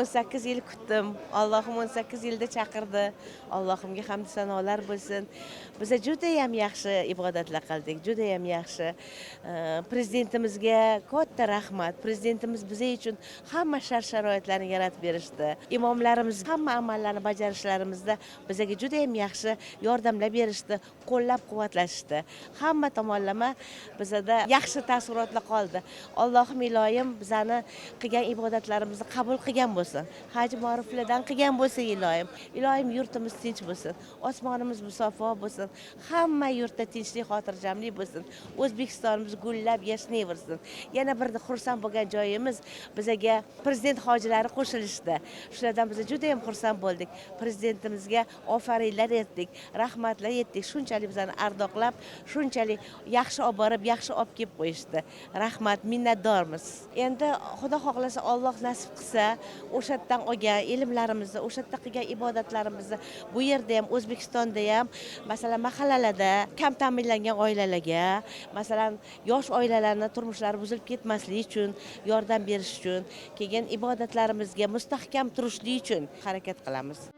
18 yil kutdim. Allohim 18 yilda chaqirdi. Allohimga hamd sanolar bo'lsin. Biz juda ham yaxshi ibodatlar qildik, juda ham yaxshi. Prezidentimizga katta rahmat. Prezidentimiz biz uchun hamma shart-sharoitlarni yaratib berishdi. Imomlarimiz hamma amallarni bajarishlarimizda bizga juda ham yaxshi yordamlar berishdi, qo'llab-quvvatlashdi. Hamma tomonlama bizda yaxshi taassurotlar qoldi. Allohim iloyim bizani qilgan ibodatlarimizni qabul qilgan bo'lsin. Haj ma'ruflardan qilgan bo'lsa iloyim. Iloyim yurtimiz tinch bo'lsin. Osmonimiz musaffo bo'lsin. Hamma yurtda tinchlik, xotirjamlik bo'lsin. O'zbekistonimiz gullab yashnaversin. Yana bir xursand bo'lgan joyimiz bizga prezident hojilari qo'shilishdi. Shulardan biz juda ham xursand bo'ldik. Prezidentimizga ofarinlar etdik, rahmatlar etdik. Shunchalik bizani ardoqlab, shunchalik yaxshi olib borib, yaxshi olib kelib qo'yishdi. Rahmat, minnatdormiz. Endi Xudo xohlasa Alloh nasib qilsa, o'shadan olgan ilmlarimizni, o'shadan qilgan ibodatlarimizni bu yerda ham, O'zbekistonda ham, masalan, mahallalarda kam ta'minlangan oilalarga, masalan, yosh oilalarning turmushlari buzilib ketmasligi uchun yordam berish uchun, keyin ibodatlarimizga mustahkam turishlik uchun harakat qilamiz.